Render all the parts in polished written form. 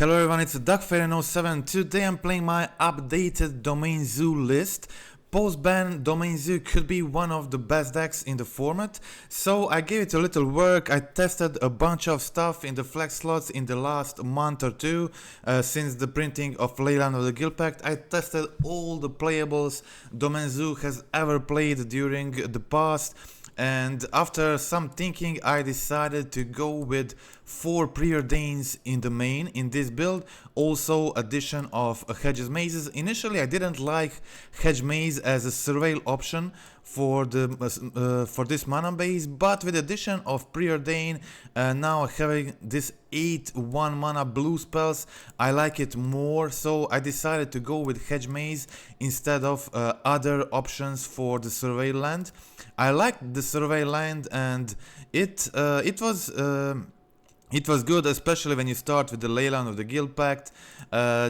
Hello everyone, it's DuckFairy07. Today I'm playing my updated Domain Zoo list. Postban Domain Zoo could be one of the best decks in the format, so I gave it a little work. I tested a bunch of stuff in the flex slots in the last month or two since the printing of Leyline of the Guildpact. I tested all the playables Domain Zoo has ever played during the past. And after some thinking, I decided to go with 4 preordains in the main in this build. Also addition of Hedge Mazes. Initially I didn't like Hedge Maze as a surveil option for this mana base, but with addition of Preordain, now having this 8/1 mana blue spells, I like it more, so I decided to go with Hedge Maze instead of other options for the surveil land. I liked the surveil land, and it was good, especially when you start with the Leyline of the Guildpact.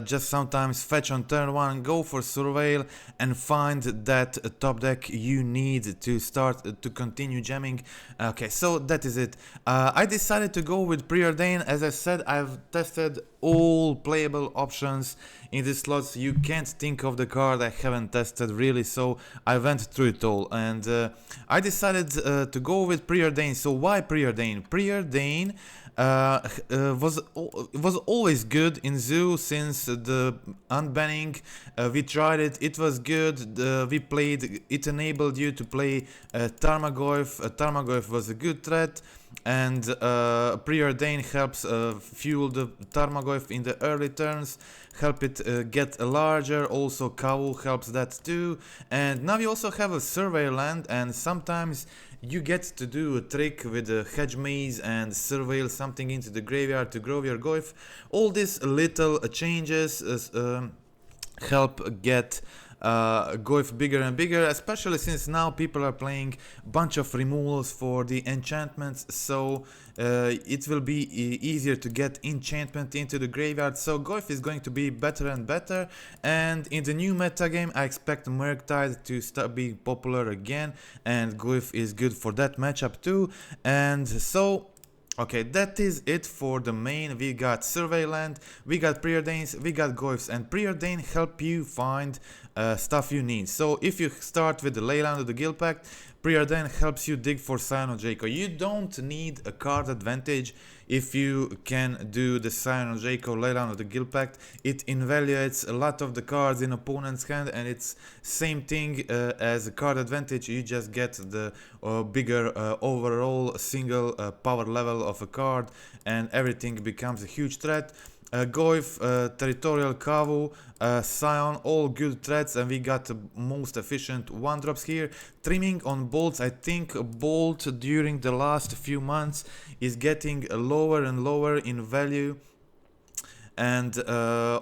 Just sometimes fetch on turn 1, go for surveil, and find that top deck you need to start to continue jamming. Okay, so that is it. I decided to go with Preordain. As I said, I've tested all playable options in this slots. You can't think of the card I haven't tested, really, so I went through it all, and I decided to go with Preordain. So why Preordain? Preordain was always good in Zoo since the unbanning. We tried it, it was good. We played, it enabled you to play Tarmogoyf. Tarmogoyf was a good threat, and Preordain helps fuel the Tarmogoyf in the early turns, help it get larger. Also Kavu helps that too, and now we also have a survey land, and sometimes you get to do a trick with a Hedge Maze and surveil something into the graveyard to grow your Goyf. All these little changes help get Goyf bigger and bigger, especially since now people are playing bunch of removals for the enchantments, so it will be easier to get enchantment into the graveyard. So Goyf is going to be better and better, and in the new metagame I expect Murktide to start being popular again, and Goyf is good for that matchup too. And so okay, that is it for the main. We got Survey Land, we got Preordains, we got Goyfs, and Preordain help you find stuff you need. So if you start with the Leyline of the Guildpact, Preordain helps you dig for Scion of Draco. You don't need a card advantage if you can do the Scion of Draco Leyline of the Guildpact. It evaluates a lot of the cards in opponent's hand, and it's same thing as a card advantage. You just get the bigger overall single power level of a card, and everything becomes a huge threat. Goyf, Territorial Kavu, Scion, all good threats, and we got the most efficient 1-drops here. Trimming on bolts, I think bolt during the last few months is getting lower and lower in value, and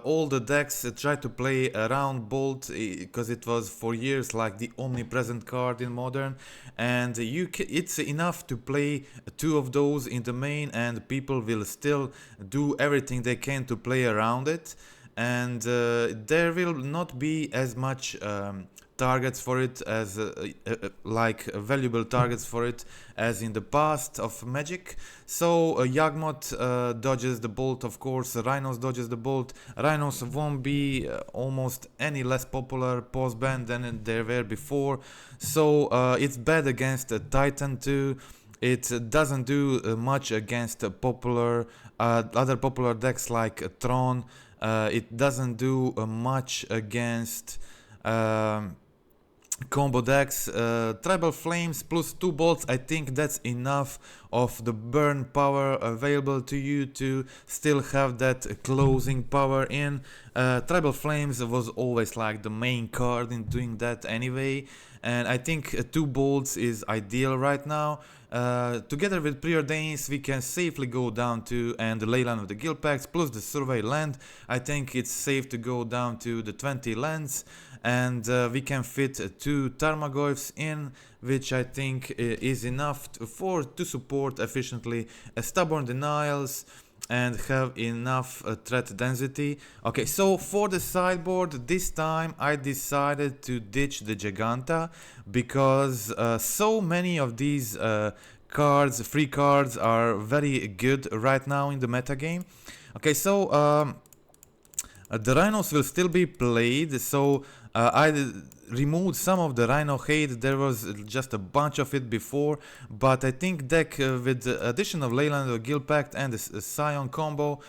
all the decks try to play around bolt because it was for years like the omnipresent card in modern, and it's enough to play 2 of those in the main, and people will still do everything they can to play around it, and there will not be as much targets for it as like valuable targets for it as in the past of Magic. So Yawgmoth dodges the bolt, of course. Rhinos dodges the bolt. Rhinos won't be almost any less popular post-ban than they were before, so it's bad against Titan too. It doesn't do much against popular other popular decks like Tron. It doesn't do much against combo decks. Tribal Flames plus 2 bolts, I think that's enough of the burn power available to you to still have that closing power in. Tribal Flames was always like the main card in doing that anyway, and I think 2 bolts is ideal right now. Together with Preordains we can safely go down to, and the Leyline of the Guildpact plus the Survey Land, I think it's safe to go down to the 20 lands, and we can fit 2 Tarmogoyfs in, which I think is enough to support efficiently Stubborn Denials and have enough threat density. Okay, so for the sideboard this time I decided to ditch the Giganta because so many of these cards, free cards, are very good right now in the metagame. Okay, so the rhinos will still be played, so removed some of the rhino hate. There was just a bunch of it before, but I think deck with the addition of Leyline Guildpact and the Scion combo,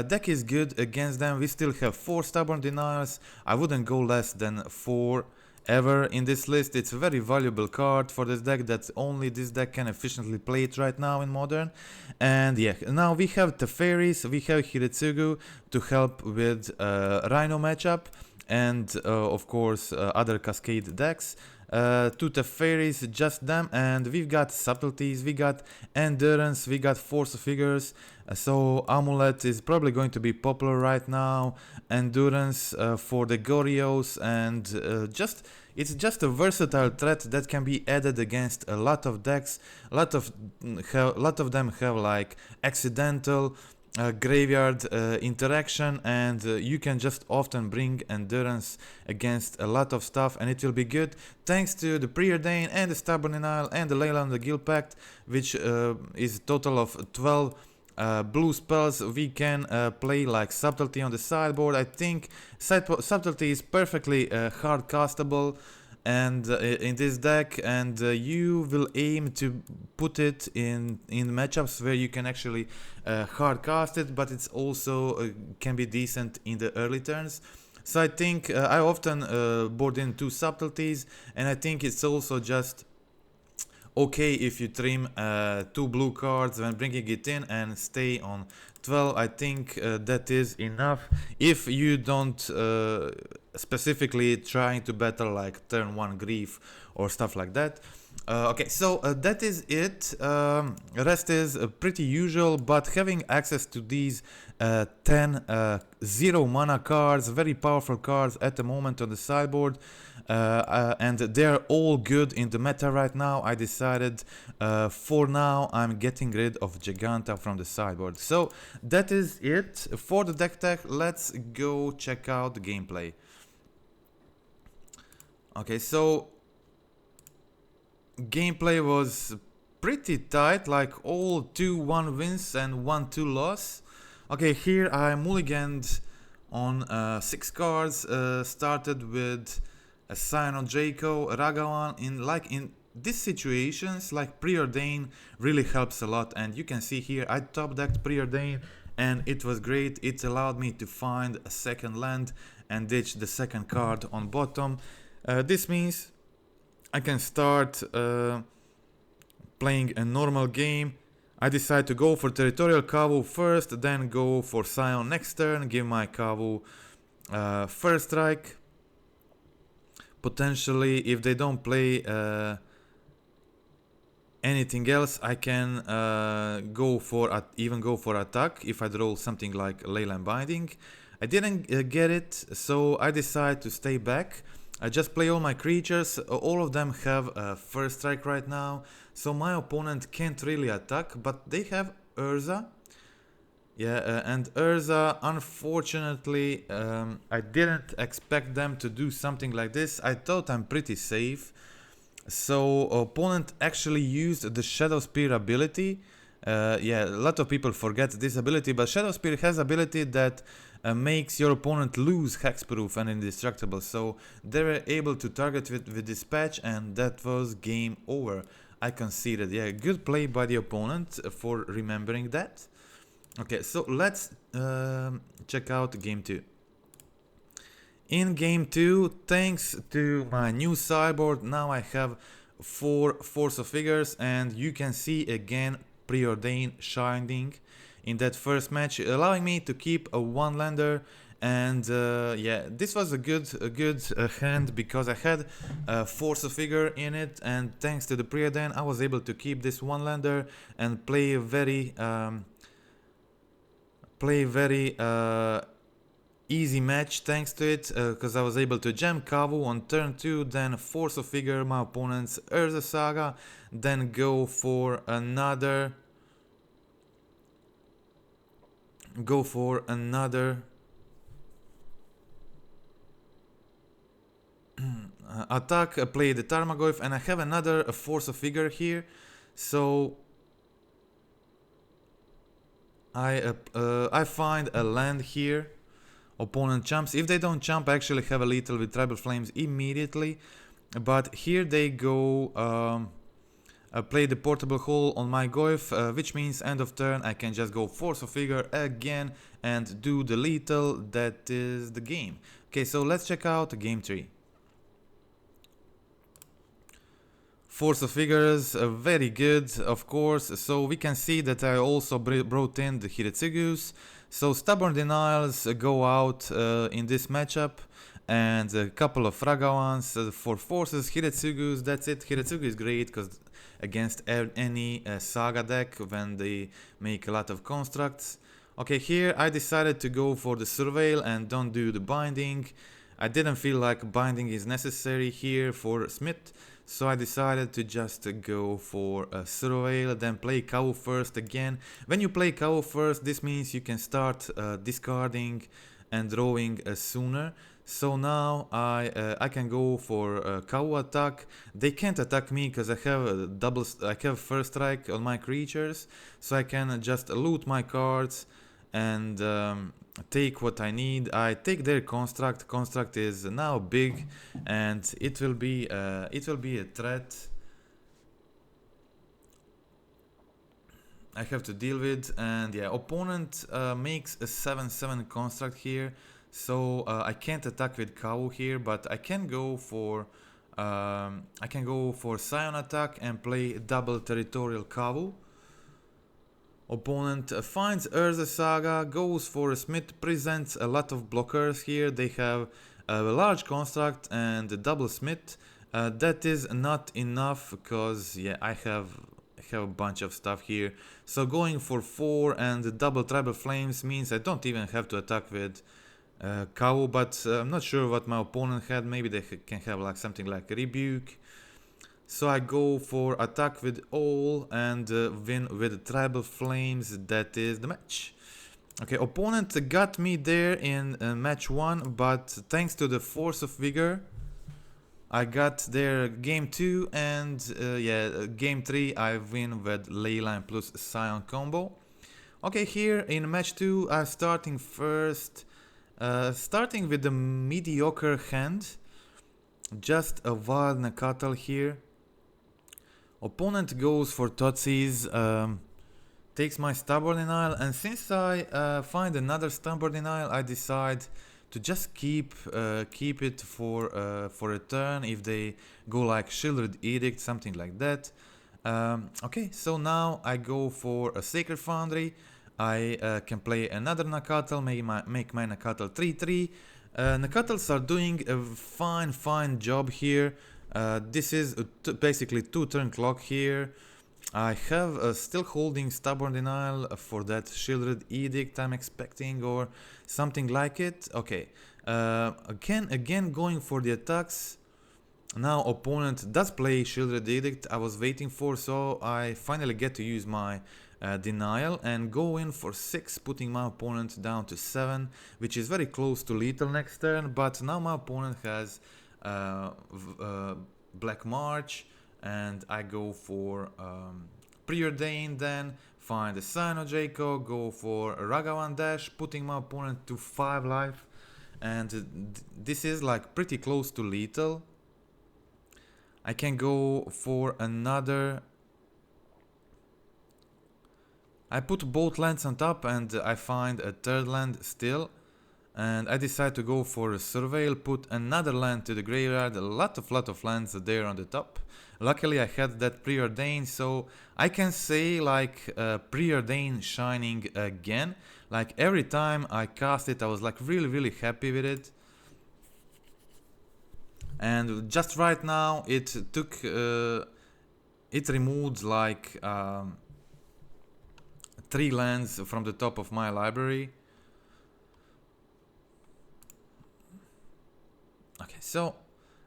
deck is good against them. We still have 4 stubborn denials. I wouldn't go less than 4 ever in this list. It's a very valuable card for this deck that only this deck can efficiently play it right now in Modern. And yeah, now we have Teferis, we have Hiritsugu to help with Rhino matchup, and of course other Cascade decks. To Teferis, just them, and we've got Subtleties, we got Endurance, we got Force of Figures, so Amulet is probably going to be popular right now, Endurance for the Gorios, and it's just a versatile threat that can be added against a lot of decks. A lot of them have like accidental graveyard interaction, and you can just often bring Endurance against a lot of stuff, and it will be good thanks to the Preordain and the Stubborn Denial and the Leyline Guildpact, which is a total of 12 blue spells. We can play like Subtlety on the sideboard. I think Subtlety is perfectly hard castable and in this deck, and you will aim to put it in matchups where you can actually hard cast it, but it's also can be decent in the early turns. So I think I often board in 2 Subtleties, and I think it's also just okay if you trim 2 blue cards when bringing it in and stay on 12. I think that is enough if you don't specifically trying to battle like turn 1 Grief or stuff like that. Okay, so that is it. Rest is pretty usual, but having access to these 10 0 mana cards, very powerful cards at the moment on the sideboard, and they're all good in the meta right now, I decided for now I'm getting rid of Giganta from the sideboard. So that is it for the deck tech. Let's go check out the gameplay. Okay, so gameplay was pretty tight, like all 2-1 wins and 1-2 loss. Okay, here I mulliganed on 6 cards, started with a Scion of Draco, Ragavan. In these situations, like Preordain really helps a lot, and you can see here I top decked Preordain and it was great. It allowed me to find a second land and ditch the second card on bottom. This means I can start playing a normal game. I decide to go for Territorial Kavu first, then go for Scion next turn, give my Kavu first strike. Potentially, if they don't play anything else, I can even go for attack if I draw something like Leyline Binding. I didn't get it, so I decide to stay back. I just play all my creatures. All of them have first strike right now, so my opponent can't really attack, but they have Urza. Yeah, and Urza, unfortunately, I didn't expect them to do something like this. I thought I'm pretty safe. So opponent actually used the Shadow Spear ability. Yeah, a lot of people forget this ability, but Shadow Spear has ability that makes your opponent lose hexproof and indestructible. So they were able to target with this patch, and that was game over. I conceded. Yeah, good play by the opponent for remembering that. Okay, so let's check out game 2. In game 2, thanks to my new sideboard, now I have 4 Force of Figures, and you can see again Preordain shining in that first match, allowing me to keep a 1-lander. And yeah, this was a good hand because I had a Force of Figure in it, and thanks to the Preordain I was able to keep this 1-lander and play a very easy match thanks to it, because I was able to jam Kavu on turn 2, then Force of Figure my opponent's Urza Saga, then go for another attack, play the Tarmogoyf, and I have another Force of Figure here. So I find a land here. Opponent jumps. If they don't jump, I actually have a lethal with Tribal Flames immediately. But here they go play the portable hole on my Goyf, which means end of turn I can just go Force of Figure again and do the lethal. That is the game. Okay, so let's check out game 3. Force of Figures, very good, of course. So we can see that I also brought in the Hiretsugus. So Stubborn Denials go out in this matchup, and a couple of Ragavans for forces. Hiretsugus, that's it. Hiretsugu is great because against any Saga deck when they make a lot of constructs. Okay, here I decided to go for the Surveil and don't do the Binding. I didn't feel like Binding is necessary here for Smith. So I decided to just go for a Surveil, then play Kavu first again. When you play Kavu first, this means you can start discarding and drawing sooner. So now I can go for Kavu attack. They can't attack me because I have first strike on my creatures, so I can just loot my cards and take what I need. I take their construct. Construct is now big, and it will be a threat I have to deal with. And yeah, opponent makes a 7/7 construct here, so I can't attack with Kavu here, but I can go for Scion attack and play double Territorial Kavu. Opponent finds Urza Saga, goes for a Smith, presents a lot of blockers here. They have a large construct and a double Smith. That is not enough because yeah, I have a bunch of stuff here. So going for 4 and double Tribal Flames means I don't even have to attack with Kavu, but I'm not sure what my opponent had. Maybe they can have like something like Rebuke. So I go for attack with all and win with Tribal Flames. That is the match. Okay, opponent got me there in match 1, but thanks to the Force of Vigor, I got there game 2, and yeah, game 3 I win with Leyline plus Scion combo. Okay, here in match 2 I'm starting first, starting with the mediocre hand, just a Wild Nacatl here. Opponent goes for Totsis, takes my Stubborn Denial, and since I find another Stubborn Denial, I decide to just keep it for a turn if they go like Shielded Edict, something like that. Okay, so now I go for a Sacred Foundry. I can play another Nacatl, make my Nacatl 3/3. Nacatls are doing a fine job here. This is basically 2-turn clock here. I have still holding Stubborn Denial for that Shielded Edict I'm expecting, or something like it. Okay, again going for the attacks. Now opponent does play Shielded Edict I was waiting for, so I finally get to use my denial and go in for 6, putting my opponent down to 7, which is very close to lethal next turn. But now my opponent has Black March, and I go for Preordain, then find the Scion of Draco, go for Ragavan dash, putting my opponent to 5 life, and this is like pretty close to lethal. I can go for another. I put both lands on top and I find a third land still. And I decide to go for a Surveil, put another land to the graveyard, a lot of lands there on the top. Luckily I had that Preordain, so I can say like Preordain shining again. Like every time I cast it I was like really happy with it. And just right now it removed like 3 lands from the top of my library. Okay, so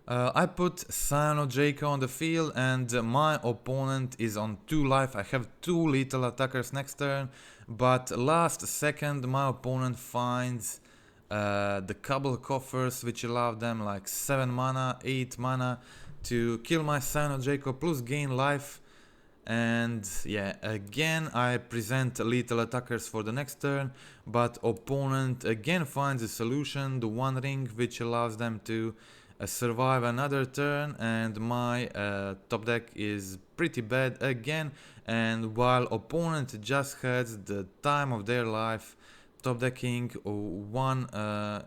I put Scion of Draco on the field, and my opponent is on 2 life. I have 2 lethal attackers next turn, but last second my opponent finds the Cabal Coffers, which allow them like 7 mana, 8 mana to kill my Scion of Draco plus gain life. And yeah, again I present lethal attackers for the next turn, but opponent again finds a solution, the One Ring, which allows them to survive another turn, and my top deck is pretty bad again. And while opponent just has the time of their life top decking one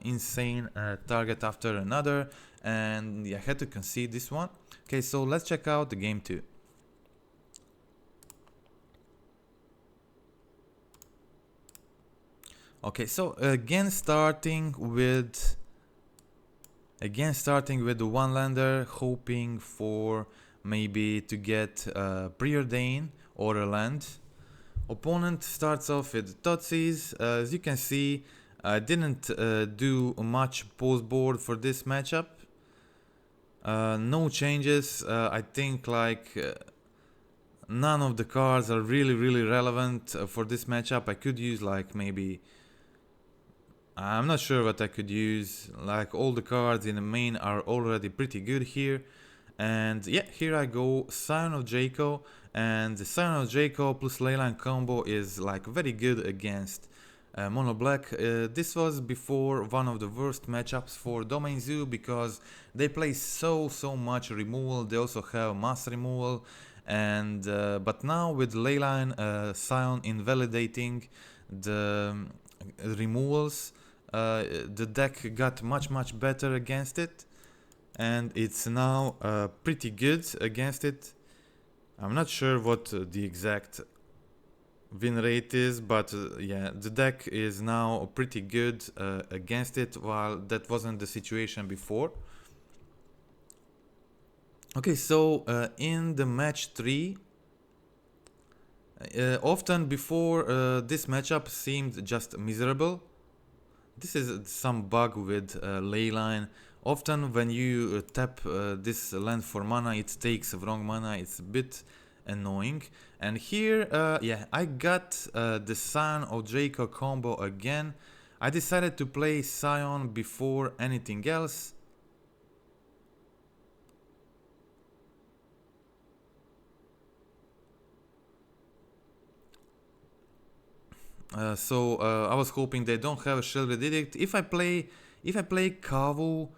insane target after another, and I had to concede this one. Okay, so let's check out the game 2. Okay, so again starting with the one lander, hoping for maybe to get Preordain or a land. Opponent starts off with Totsis. As you can see, I didn't do much post board for this matchup. No changes. I think like none of the cards are really relevant for this matchup. I could use like maybe, I'm not sure what I could use. Like all the cards in the main are already pretty good here. And yeah, here I go, Scion of Draco, and the Scion of Draco plus Leyline combo is like very good against mono black. This was before one of the worst matchups for Domain Zoo because they play so much removal. They also have mass removal, and but now with Leyline Scion invalidating the removals, the deck got much better against it, and it's now pretty good against it. I'm not sure what the exact win rate is, but yeah, the deck is now pretty good against it, while that wasn't the situation before. Okay, so in the match 3, often before this matchup seemed just miserable. This is some bug with Leyline. Often when you tap this land for mana, it takes wrong mana. It's a bit annoying. And here, yeah, I got the Scion of Draco combo again. I decided to play Scion before anything else. So I was hoping they don't have a Shielded Edict. If I play Kavu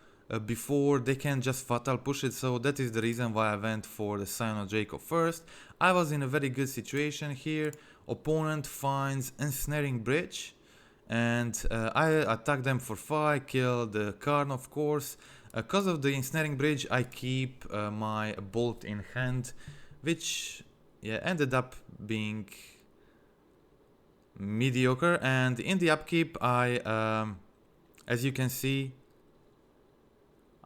before, they can just fatal push it. So that is the reason why I went for the Scion of Draco first. I was in a very good situation here. Opponent finds Ensnaring Bridge, and I attack them for 5, kill the Karn, of course. Because of the Ensnaring Bridge, I keep my Bolt in hand, which yeah ended up being mediocre. And in the upkeep, I as you can see,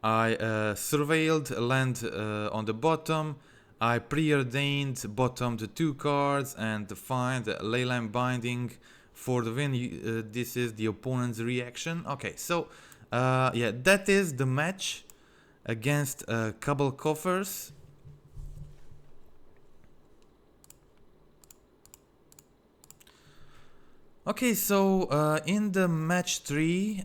I surveilled land on the bottom. I preordained bottomed 2 cards and find Leyline Binding for the win. This is the opponent's reaction. Okay, so yeah, that is the match against Cabal Coffers. Okay, so in the match 3,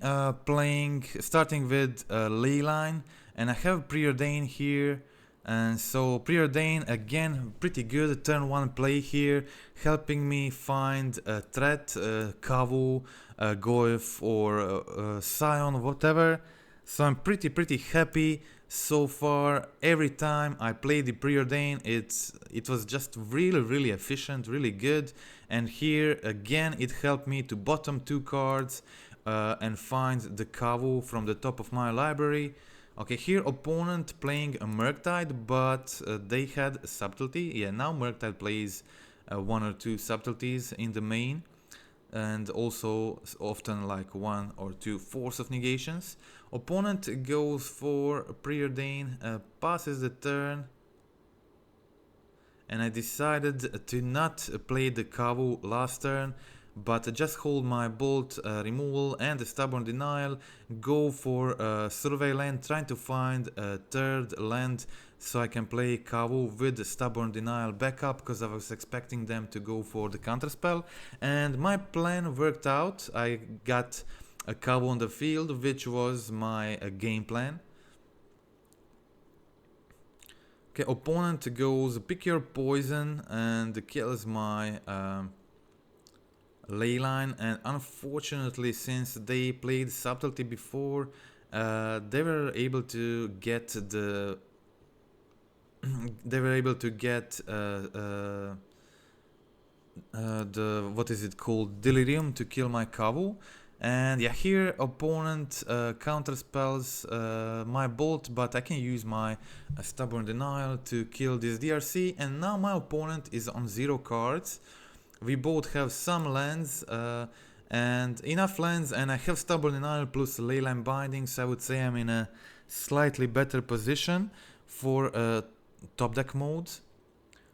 starting with Leyline, and I have Preordain here, and so Preordain again pretty good turn 1 play here, helping me find a threat, Kavu, Goyf, or Scion, whatever. So I'm pretty happy so far. Every time I play the Preordain, it was just really efficient, really good. And here again it helped me to bottom 2 cards and find the Kavu from the top of my library. Okay, here opponent playing a Murktide, but they had a subtlety. Yeah, now Murktide plays 1 or 2 subtleties in the main, and also often like 1 or 2 force of negations. Opponent goes for Preordain, passes the turn, and I decided to not play the Kavu last turn, but just hold my Bolt removal and the Stubborn Denial, go for Survey land, trying to find a third land so I can play Kavu with the Stubborn Denial backup, because I was expecting them to go for the counterspell, and my plan worked out. I got a Kavu on the field, which was my game plan. Okay, opponent goes pick your poison and kills my Leyline, and unfortunately, since they played subtlety before, they were able to get the they were able to get the, what is it called, delirium, to kill my Kavu. And yeah, here opponent counter spells my bolt, but I can use my stubborn denial to kill this DRC, and now my opponent is on 0 cards. We both have some lands and enough lands, and I have stubborn denial plus Leyline Binding, so I would say I'm in a slightly better position for top deck mode.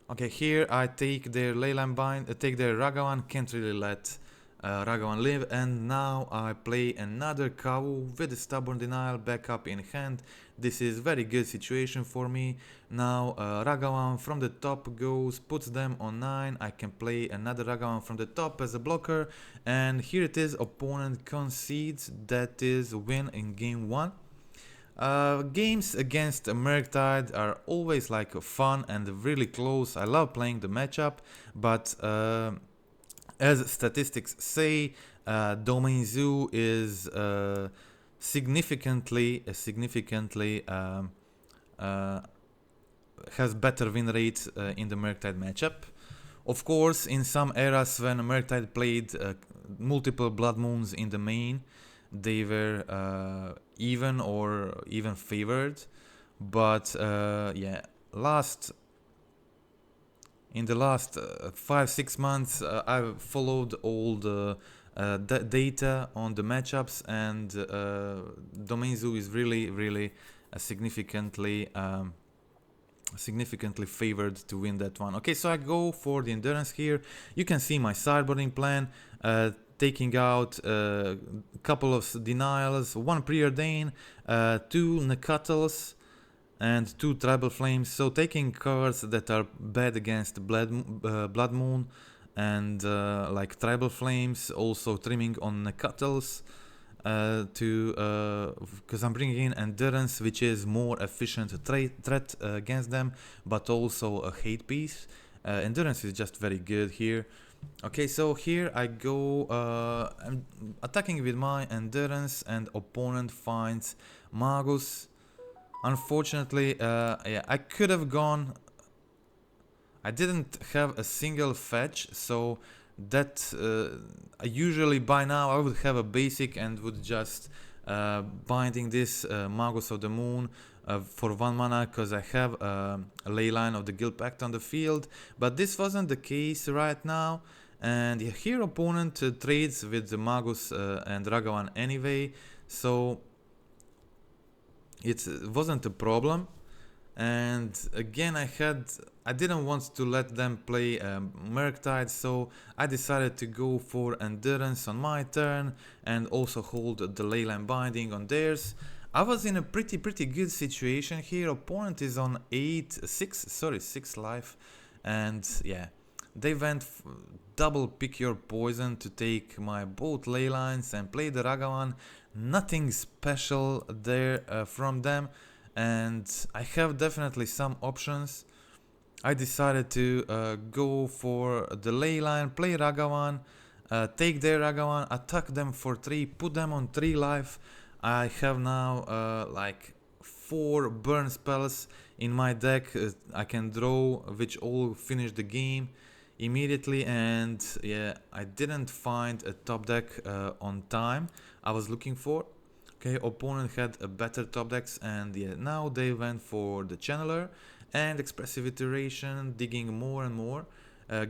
Okay, here I take their Leyline Bind, take their Ragavan, can't really let Ragavan live, and now I play another Kavu with a stubborn denial backup in hand. This is very good situation for me. Now Ragavan from the top goes, puts them on 9. I can play another Ragavan from the top as a blocker, and here it is, opponent concedes. That is win in game 1. Games against Murktide are always like fun and really close. I love playing the matchup, but as statistics say, Domain Zoo is significantly has better win rate in the Murktide matchup. Of course, in some eras when Murktide played multiple Blood Moons in the main, they were even or even favored, but yeah, in the last 5-6 months I've followed all the data on the matchups, and Domain Zoo is really significantly favored to win that one. Okay, so I go for the endurance here. You can see my sideboarding plan, taking out a couple of denials, 1 Preordain, 2 Nekuttles, and 2 Tribal Flames. So taking cards that are bad against Blood Moon and like Tribal Flames, also trimming on Nekuttles because I'm bringing in endurance, which is more efficient threat against them, but also a hate piece. Endurance is just very good here. Okay, so here I go, I'm attacking with my endurance, and opponent finds Magus. Unfortunately, yeah, I could have gone. I didn't have a single fetch, so that usually by now I would have a basic and would just binding this Magus of the Moon for 1 mana, because I have a Leyline of the Guildpact on the field, but this wasn't the case right now. And here opponent trades with the Magus and Ragavan anyway, so it wasn't a problem. And again, I didn't want to let them play Murktide, so I decided to go for endurance on my turn and also hold the Leyline Binding on theirs. I was in a pretty good situation here. Opponent is on 6 life, and yeah, they went double pick your poison to take my both Leylines and play the Ragavan. Nothing special there from them, and I have definitely some options. I decided to go for the Leyline, play Ragavan, take their Ragavan, attack them for 3, put them on 3 life. I have now like 4 burn spells in my deck I can draw, which all finish the game immediately. And yeah, I didn't find a top deck on time I was looking for. Okay, opponent had a better top decks, and yeah, now they went for the Channeler and Expressive Iteration, digging more and more,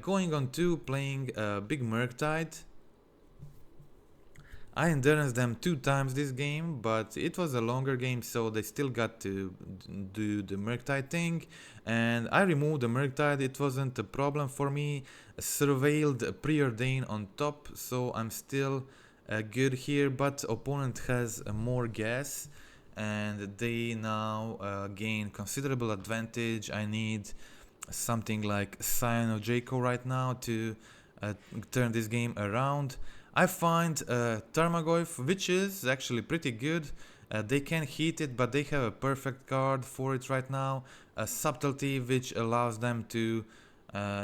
going on to playing Big Murktide. I endurance them 2 times this game, but it was a longer game, so they still got to do the Murktide thing, and I removed the Murktide. It wasn't a problem for me. Surveilled Preordain on top, so I'm still good here, but opponent has more gas, and they now gain considerable advantage. I need something like Scion of Draco right now to turn this game around. I find Tarmogoyf, which is actually pretty good. They can hit it, but they have a perfect card for it right now. A Subtlety, which allows them to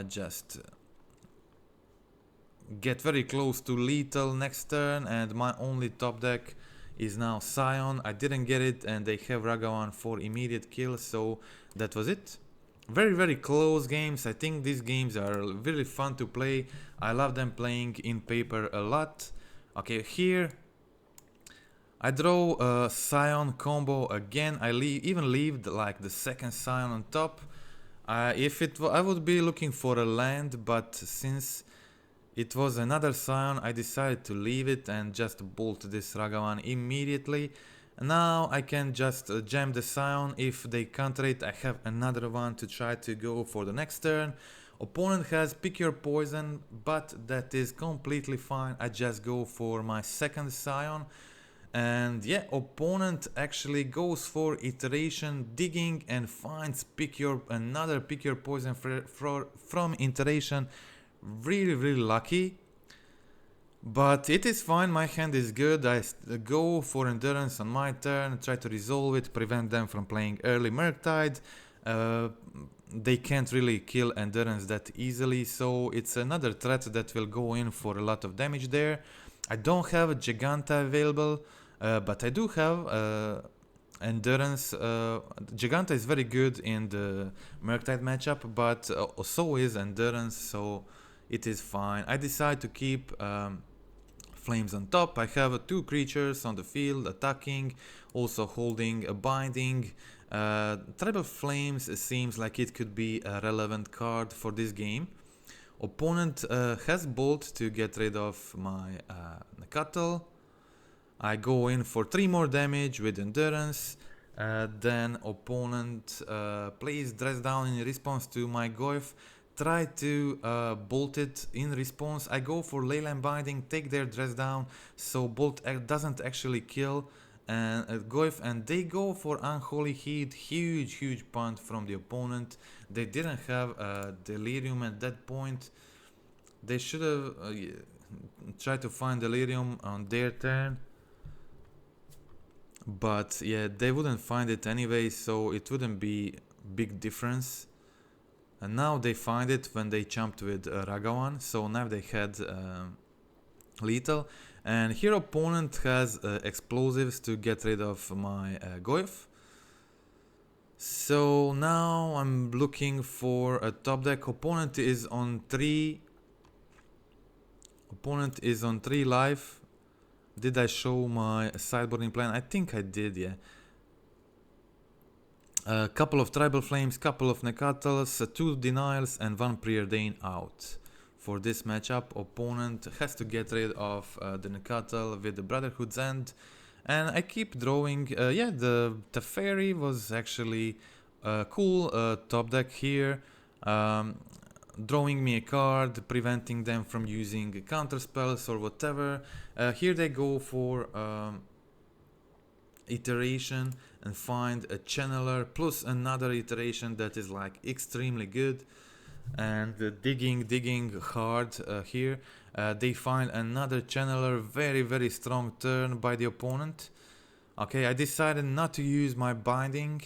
just get very close to lethal next turn, and my only top deck is now Scion. I didn't get it, and they have Ragavan for immediate kill, so that was it. Very close games. I think these games are really fun to play. I love them playing in paper a lot. Okay, here I draw a Scion combo again. I even leave like the second Scion on top. I would be looking for a land, but since it was another Scion, I decided to leave it and just bolt this Ragavan immediately. Now I can just jam the Scion. If they counter it, I have another one to try to go for the next turn. Opponent has pick your poison, but that is completely fine. I just go for my second Scion. And yeah, opponent actually goes for iteration digging and finds another pick your poison from iteration. Really lucky. But it is fine, my hand is good. I go for endurance on my turn, try to resolve it, prevent them from playing early Murktide. They can't really kill endurance that easily, so it's another threat that will go in for a lot of damage there. I don't have a Giganta available, but I do have endurance. Giganta is very good in the Murktide matchup, but so is endurance, so it is fine. I decide to keep Flames on top. I have 2 creatures on the field attacking, also holding a binding. Tribal Flames seems like it could be a relevant card for this game. Opponent has Bolt to get rid of my Nekatl. I go in for 3 more damage with endurance. Then opponent plays Dress Down in response to my Goyf. Try to bolt it in response. I go for Leyline Binding, take their Dress Down, so bolt doesn't actually kill Goyf, and they go for Unholy Heat. Huge punt from the opponent. They didn't have Delirium at that point. They should have tried to find Delirium on their turn, but yeah, they wouldn't find it anyway, so it wouldn't be big difference. And now they find it when they jumped with Ragavan, so now they had lethal. And here opponent has explosives to get rid of my Goyf. So now I'm looking for a top deck. Opponent is on 3 life. Did I show my sideboarding plan? I think I did, yeah. A couple of Tribal Flames, couple of Nekatls, 2 Denials and 1 Preordain out. For this matchup, opponent has to get rid of the Nekatl with the Brotherhood's End. And I keep drawing, yeah, the Teferi was actually a cool top deck here. Drawing me a card, preventing them from using counter spells or whatever. Here they go for iteration and find a channeler plus another iteration that is like extremely good, and digging hard here. They find another channeler, very strong turn by the opponent. Okay, I decided not to use my binding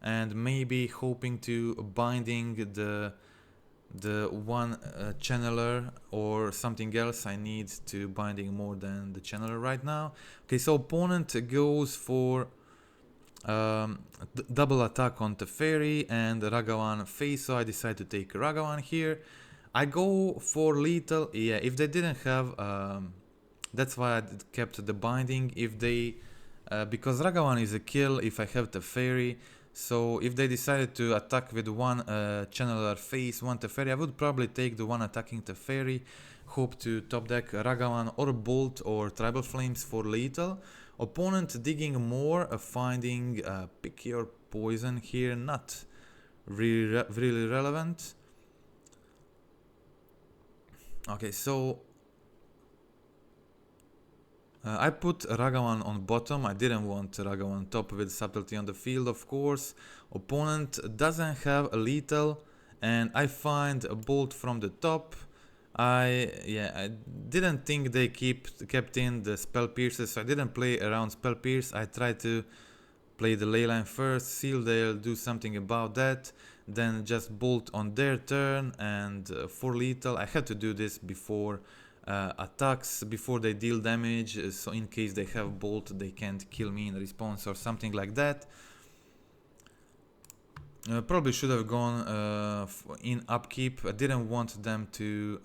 and maybe hoping to binding the one channeler or something else. I need to binding more than the channeler right now. Okay, so opponent goes for double attack on Teferi and Ragavan face, so I decide to take Ragavan here. I go for lethal. Yeah, if they didn't have that's why I kept the binding. If they because Ragavan is a kill if I have Teferi. So if they decided to attack with one channeler face, one Teferi, I would probably take the one attacking Teferi, hope to top deck Ragavan or Bolt or Tribal Flames for lethal. Opponent digging more, finding pick your poison here, not really relevant. Okay, so I put Ragavan on bottom. I didn't want Ragavan top with subtlety on the field, of course. Opponent doesn't have a lethal, and I find a bolt from the top. I didn't think they kept in the spell pierces, so I didn't play around spell pierce. I tried to play the Leyline first, seal they'll do something about that, then just bolt on their turn, and for lethal I had to do this before attacks, before they deal damage, so in case they have bolt they can't kill me in response or something like that. Probably should have gone in upkeep. I didn't want them to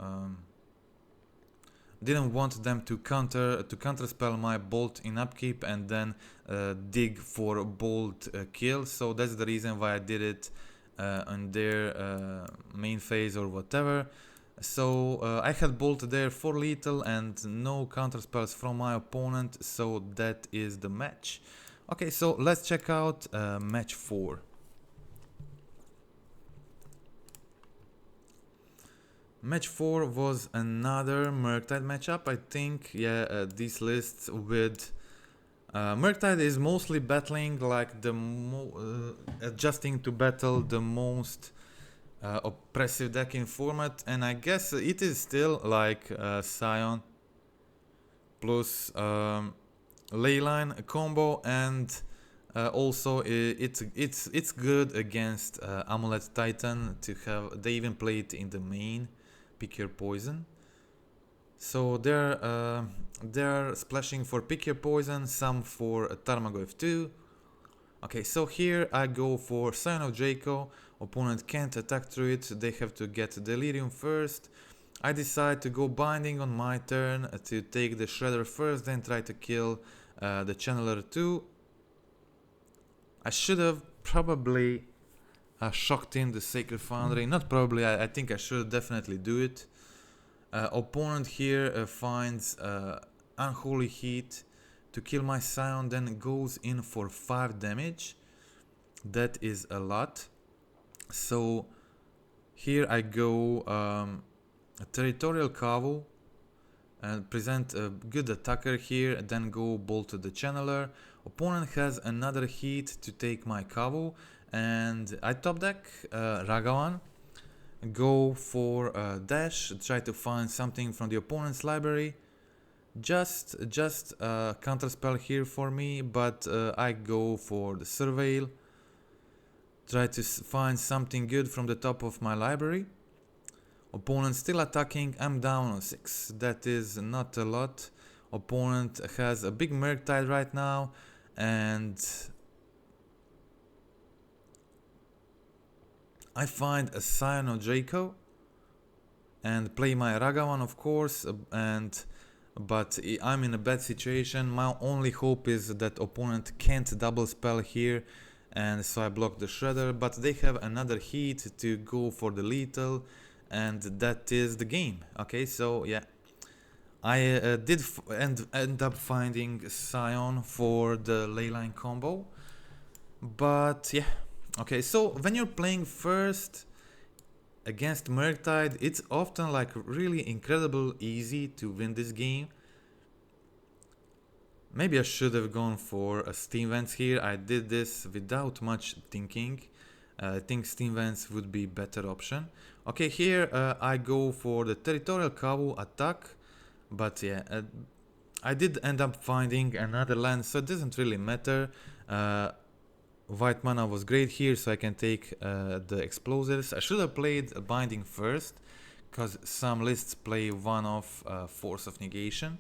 counterspell my bolt in upkeep and then dig for a bolt kill. So that's the reason why I did it on their main phase or whatever. So I had bolt there for lethal and no counterspells from my opponent. So that is the match. Okay, so let's check out match 4. Match 4 was another Murktide matchup, I think. Yeah, these lists with Murktide is mostly battling like adjusting to battle the most oppressive deck in format, and I guess it is still like Scion plus Leyline combo, and also it's good against Amulet Titan to have. They even play it in the main. Pick your poison. So they're splashing for pick your poison, some for Tarmogoyf too. Okay, so here I go for Scion of Draco. Opponent can't attack through it, they have to get Delirium first. I decide to go Binding on my turn to take the Shredder first, then try to kill the Channeler too. I should have probably shocked in the Sacred Foundry. Not probably, I think I should definitely do it. Opponent here finds Unholy Heat to kill my Scion, then goes in for 5 damage. That is a lot. So here I go a Territorial Kavu and present a good attacker here, then go bolt to the Channeler. Opponent has another Heat to take my Kavu, and I top deck Ragavan, go for dash, try to find something from the opponent's library. Just counterspell here for me, but I go for the surveil, try to find something good from the top of my library. Opponent still attacking, I'm down on 6, that is not a lot. Opponent has a big Murktide right now, and I find a Scion of Draco and play my Ragavan, of course, but I'm in a bad situation. My only hope is that opponent can't double spell here, and so I block the Shredder, but they have another Heat to go for the lethal, and that is the game. Okay, so yeah, I did end up finding Scion for the Leyline combo, but yeah. Okay, so when you're playing first against Murktide, it's often like really incredible easy to win this game. Maybe I should have gone for a Steam Vents here. I did this without much thinking. I think Steam Vents would be better option. Okay, here I go for the Territorial Kavu attack, but yeah, I did end up finding another land, so it doesn't really matter. White mana was great here, so I can take the explosives. I should have played a Binding first, because some lists play one of Force of Negation.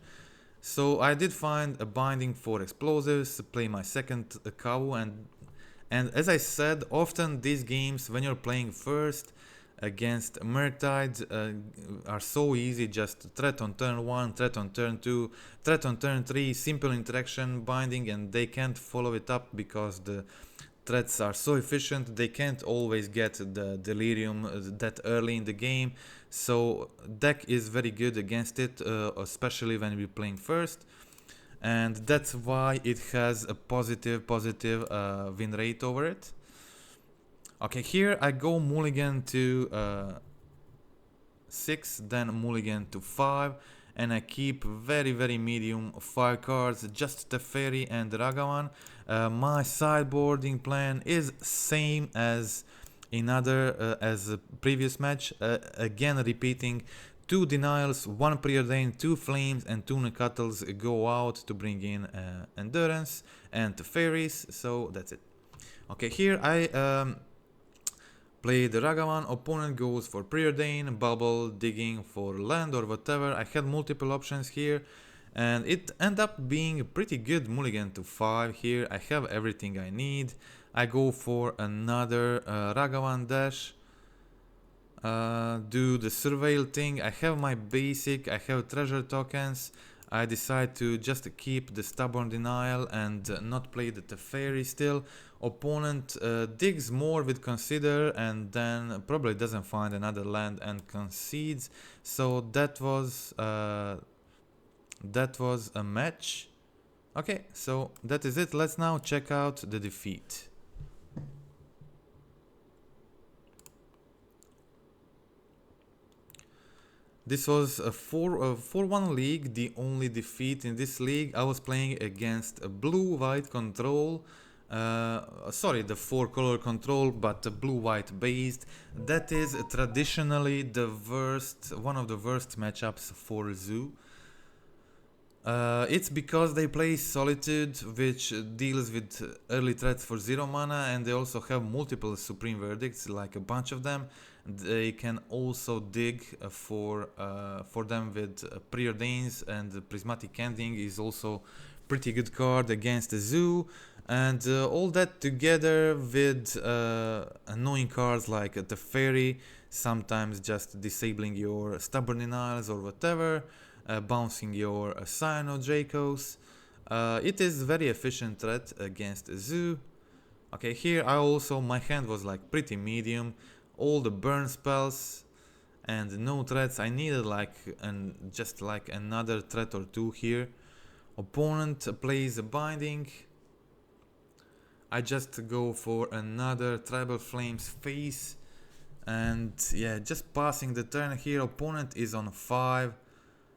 So I did find a Binding for explosives, play my second Kavu, and as I said, often these games, when you're playing first against Murktide, are so easy. Just threat on turn 1, threat on turn 2, threat on turn 3, simple interaction, Binding, and they can't follow it up because the threats are so efficient. They can't always get the Delirium that early in the game, so deck is very good against it, especially when we're playing first, and that's why it has a positive win rate over it. Okay, here I go mulligan to 6, then mulligan to 5, and I keep very medium 5 cards, just Teferi and Ragavan. My sideboarding plan is same as in other as a previous match, again repeating 2 denials, 1 preordain, 2 flames, and 2 Nekattles go out to bring in endurance and fairies. So that's it. Okay, here I play the Ragavan. Opponent goes for preordain, bubble, digging for land or whatever. I had multiple options here, and it ended up being a pretty good mulligan to 5 here. I have everything I need. I go for another Ragavan dash. Do the surveil thing. I have my basic, I have treasure tokens. I decide to just keep the stubborn denial and not play the Teferi still. Opponent digs more with consider and then probably doesn't find another land and concedes. So that was a match. Okay, so that is it. Let's now check out the defeat. This was a 4-1 league, the only defeat in this league. I was playing against a blue-white control, sorry, the 4-color control, but blue-white based. That is traditionally the worst, one of the worst matchups for Zoo. It's because they play Solitude, which deals with early threats for 0 mana, and they also have multiple Supreme Verdicts, like a bunch of them. They can also dig for them with Preordains, and the Prismatic Ending is also pretty good card against the Zoo. And all that together with annoying cards like the Fairy, sometimes just disabling your Stubborn Denials or whatever, bouncing your Scion of Dracos. It is very efficient threat against the Zoo. Okay, here my hand was like pretty medium. All the burn spells and no threats. I needed just like another threat or 2 here. Opponent plays a binding. I just go for another Tribal Flames face, and yeah, just passing the turn here. Opponent is on 5,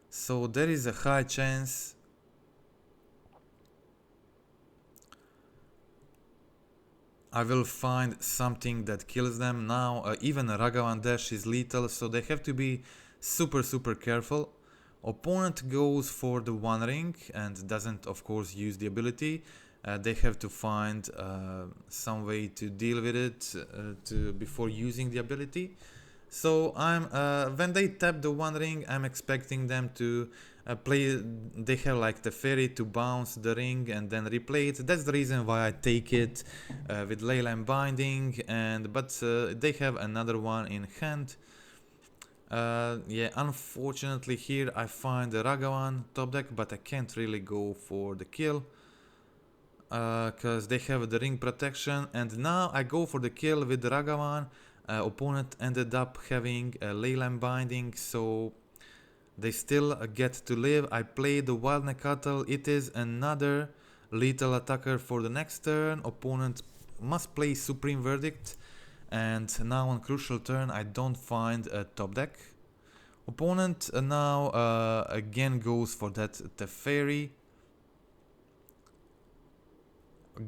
so there is a high chance I will find something that kills them. Now even a Ragavan dash is lethal, so they have to be super careful. Opponent goes for the One Ring and doesn't of course use the ability. They have to find some way to deal with it before using the ability. So when they tap the One Ring, I'm expecting them to play. They have like the Fairy to bounce the ring and then replay it. That's the reason why I take it with Leyline Binding, but they have another one in hand. Yeah, unfortunately here I find the Ragavan top deck, but I can't really go for the kill because they have the ring protection, and now I go for the kill with the Ragavan. Opponent ended up having a Leyline Binding, so they still get to live. I play the Wild Nekatl. It is another lethal attacker for the next turn. Opponent must play Supreme Verdict, and now on crucial turn I don't find a top deck. Opponent now again goes for that Teferi.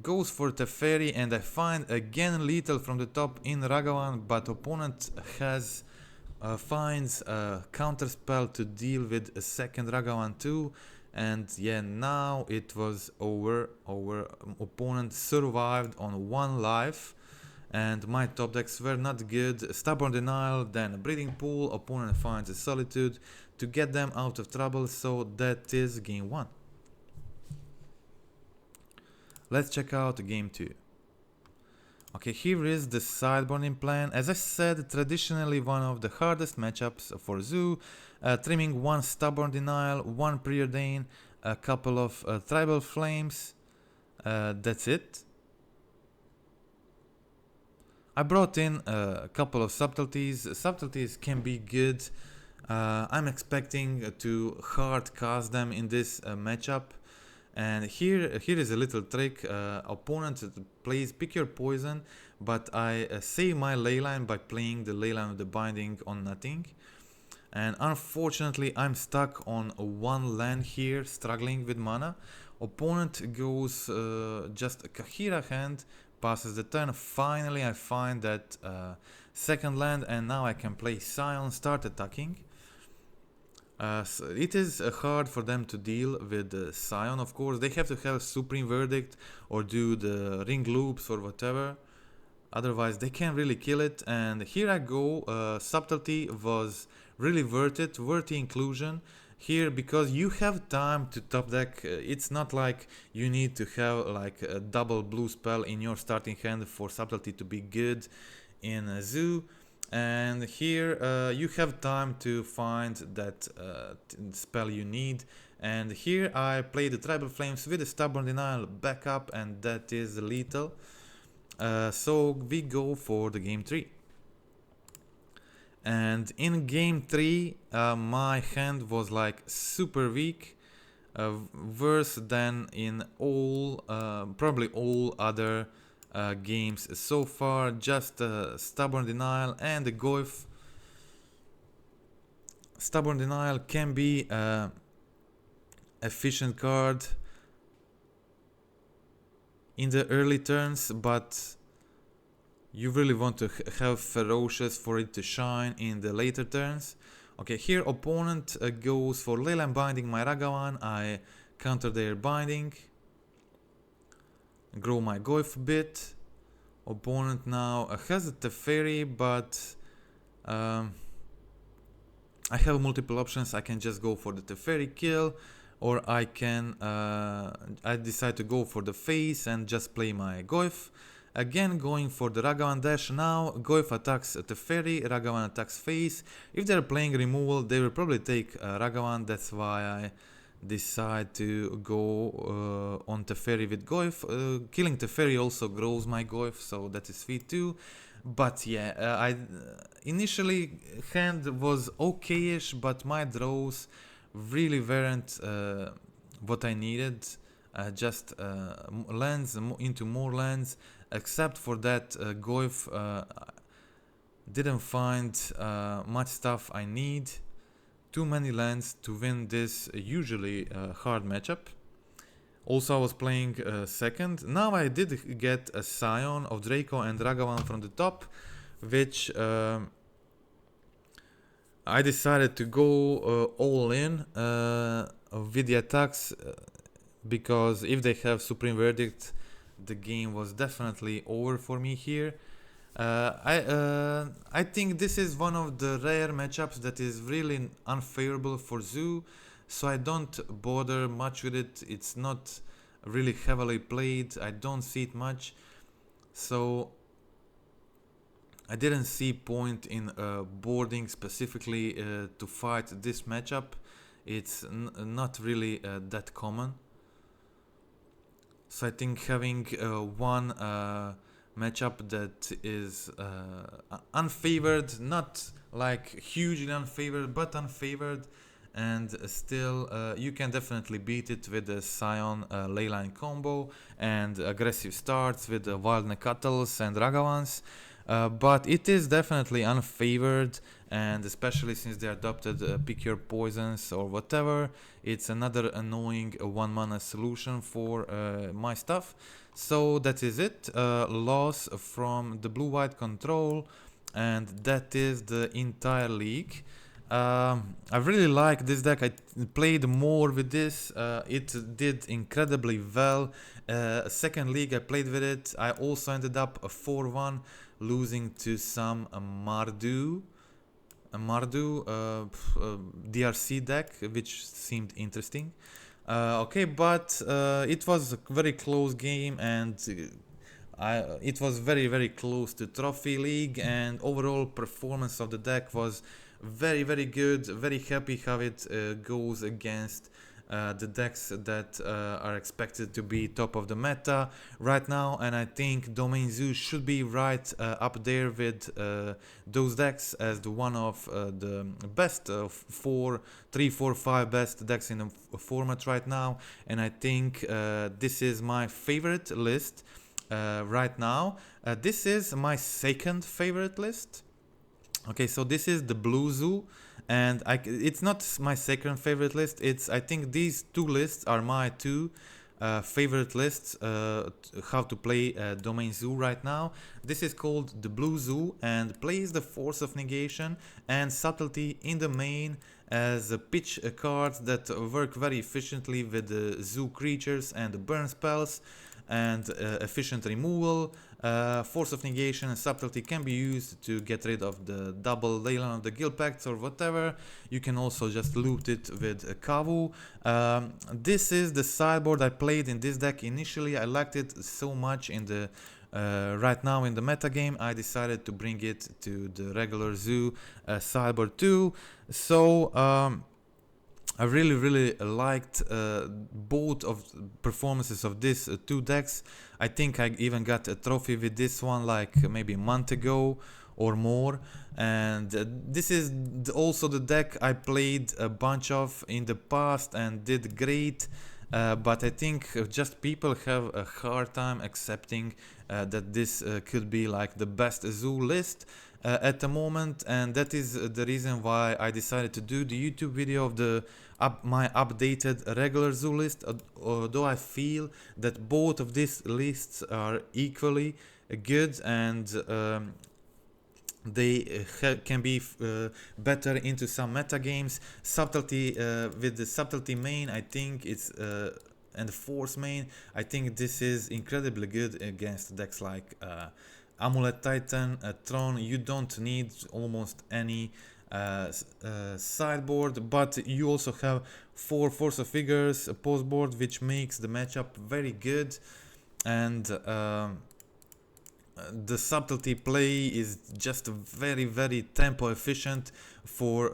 Goes for Teferi, and I find again lethal from the top in Ragavan, but opponent has finds a counter spell to deal with a second Ragavan too, and yeah, now it was over. Opponent survived on 1 life, and my top decks were not good. Stubborn Denial, then a Breeding Pool. Opponent finds a Solitude to get them out of trouble, so that is game 1. Let's check out game 2. Okay, here is the sideboarding plan. As I said, traditionally one of the hardest matchups for Zoo. Trimming 1 Stubborn Denial, 1 Preordain, a couple of Tribal Flames. That's it. I brought in a couple of subtleties. Subtleties can be good. I'm expecting to hard cast them in this matchup. And here is a little trick. Opponent plays Pick Your Poison, but I save my Leyline by playing the Leyline of the Binding on nothing. And unfortunately I'm stuck on 1 land here, struggling with mana. Opponent goes just a Kahira hand, passes the turn. Finally I find that second land, and now I can play Scion, start attacking. So it is hard for them to deal with Scion, of course. They have to have Supreme Verdict or do the ring loops or whatever. Otherwise, they can't really kill it. And here I go. Subtlety was really worthy inclusion here, because you have time to top deck. It's not like you need to have like a double blue spell in your starting hand for Subtlety to be good in Zoo. And here you have time to find that spell you need. And here I play the Tribal Flames with a Stubborn Denial backup, and that is lethal. So we go for the game 3. And in game 3 my hand was like super weak, worse than in all probably all other games so far. Just Stubborn Denial and the Goyf. Stubborn Denial can be efficient card in the early turns, but you really want to have Ferocious for it to shine in the later turns. Okay, here opponent goes for Leyline Binding my Ragavan. I counter their binding, grow my Goyf a bit. Opponent now has a Teferi, but I have multiple options. I can just go for the Teferi kill, or I can I decide to go for the face and just play my Goyf. Again going for the Ragavan dash now. Goyf attacks Teferi, Ragavan attacks face. If they're playing removal, they will probably take Ragavan. That's why I decide to go on Teferi with Goyf. Killing Teferi also grows my Goyf, so that is sweet too. But yeah, I initially hand was okay-ish, but my draws really weren't what I needed. Just lands into more lands. Except for that, Goyf didn't find much stuff I need. Too many lands to win this usually hard matchup. Also, I was playing second. Now I did get a Scion of Draco and Ragavan from the top, which I decided to go all in with the attacks, because if they have Supreme Verdict, the game was definitely over for me here. I think this is one of the rare matchups that is really unfavorable for Zoo, so I don't bother much with it. It's not really heavily played. I don't see it much, so I didn't see point in boarding specifically to fight this matchup. It's not really that common. So I think having one matchup that is unfavored, not like hugely unfavored, but unfavored, and still you can definitely beat it with the Scion Leyline combo and aggressive starts with the Wild Necuttles and Ragavans. But it is definitely unfavored, and especially since they adopted pick your poisons or whatever, it's another annoying 1-mana solution for my stuff. So that is it. Loss from the blue-white control, and that is the entire league. I really like this deck. I played more with this. It did incredibly well. Second league I played with it. I also ended up a 4-1, losing to some Mardu DRC deck, which seemed interesting. Okay, but it was a very close game, and it was very close to Trophy League, and overall performance of the deck was very good. Very happy how it goes against the decks that are expected to be top of the meta right now, and I think Domain Zoo should be right up there with those decks as the one of the best 3, 4, 5 best decks in the format right now. And I think this is my favorite list right now. This is my second favorite list. Okay, so this is the Blue Zoo, and it's not my second favorite list. I think these two lists are my two favorite lists how to play Domain Zoo right now. This is called the Blue Zoo and plays the Force of Negation and Subtlety in the main, as pitch cards that work very efficiently with the zoo creatures and the burn spells and efficient removal. Force of Negation and Subtlety can be used to get rid of the double Leyline of the Guildpact or whatever. You can also just loot it with Kavu. This is the sideboard I played in this deck initially. I liked it so much in the right now in the metagame. I decided to bring it to the regular zoo sideboard too. So I really liked both of performances of these two decks. I think I even got a trophy with this one like maybe a month ago or more. And this is also the deck I played a bunch of in the past and did great. But I think just people have a hard time accepting that this could be like the best zoo list at the moment, and that is the reason why I decided to do the YouTube video of the my updated regular zoo list. Although I feel that both of these lists are equally good and they can be better into some meta games. Subtlety with the subtlety main, I think it's and the force main, I think this is incredibly good against decks like Amulet Titan, Throne. You don't need almost any sideboard, but you also have 4 Force of Figures postboard, which makes the matchup very good. And the subtlety play is just very tempo efficient for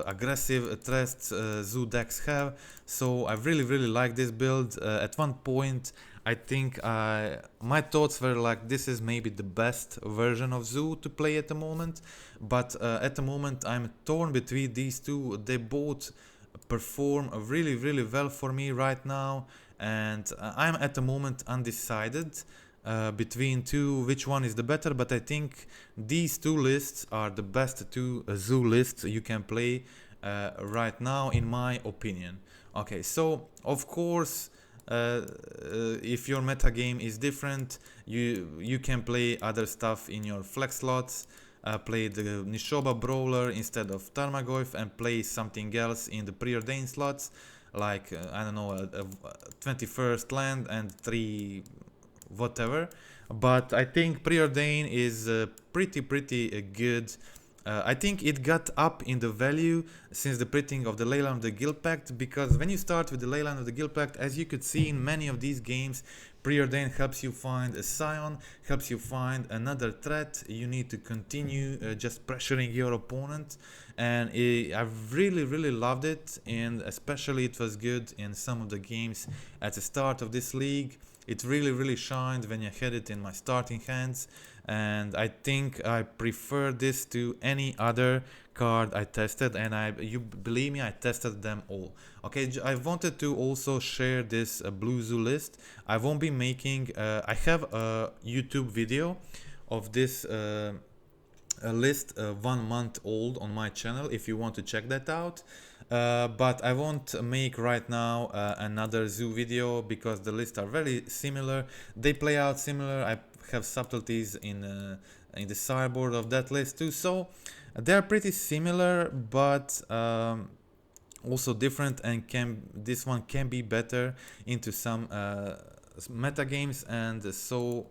aggressive threats zoo decks have. So I really like this build. At one point I think my thoughts were like this is maybe the best version of zoo to play at the moment, but at the moment I'm torn between these two. They both perform really well for me right now, and I'm at the moment undecided between two which one is the better, but I think these two lists are the best two zoo lists you can play right now in my opinion. Okay, so of course if your meta game is different, you can play other stuff in your flex slots. Play the Nishoba Brawler instead of Tarmogoyf and play something else in the Preordain slots, like I don't know, a 21st land and 3 whatever. But I think Preordain is pretty good. I think it got up in the value since the printing of the Leyline of the Guildpact, because when you start with the Leyline of the Guildpact, as you could see in many of these games, Preordain helps you find a Scion, helps you find another threat. You need to continue just pressuring your opponent, and I really loved it, and especially it was good in some of the games at the start of this league. It really shined when I had it in my starting hands, and I think I prefer this to any other card I tested, and you believe me, I tested them all. Okay, I wanted to also share this Blue Zoo list. I won't be making, I have a YouTube video of this list 1 month old on my channel if you want to check that out. But I won't make right now another zoo video because the lists are very similar. They play out similar. I have subtleties in the sideboard of that list too, so they're pretty similar, but also different, and this one can be better into some meta games, and so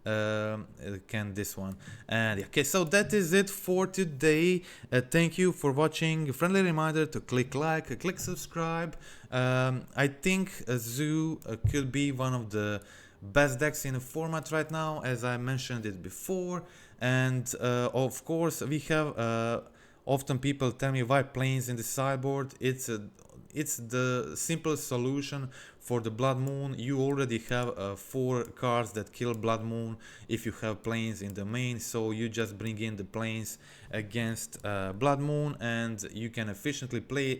can this one. And okay, so that is it for today. Thank you for watching. A friendly reminder to click like, click subscribe. I think Zoo could be one of the best decks in the format right now, as I mentioned it before. And of course we have often people tell me why planes in the sideboard. It's the simplest solution for the Blood Moon. You already have 4 cards that kill Blood Moon if you have planes in the main, so you just bring in the planes against Blood Moon, and you can efficiently play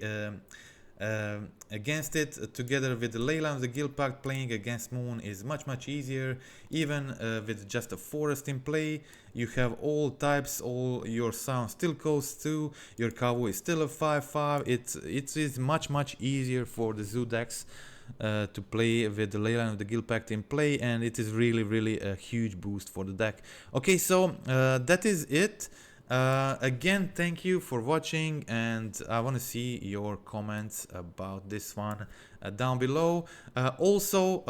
against it. Together with the Leyline of the Guildpact, playing against Moon is much easier. Even with just a forest in play, you have all types, all your sound still goes through, your Kavu is still a 5/5. It is much easier for the zoo decks to play with the Leyline of the Guildpact in play, and it is really a huge boost for the deck. Okay, so that is it. Again, thank you for watching, and I want to see your comments about this one down below. Also,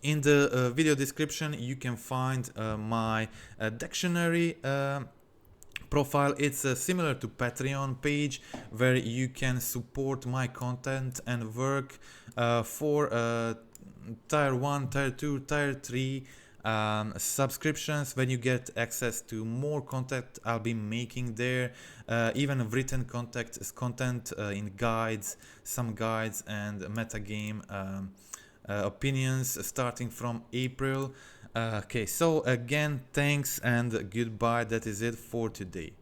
in the video description you can find my dictionary profile. It's similar to Patreon page, where you can support my content and work for tier 1, tier 2, tier 3 subscriptions, when you get access to more content I'll be making there, even written content in guides, some guides, and metagame opinions starting from April. Okay, so again, thanks and goodbye. That is it for today.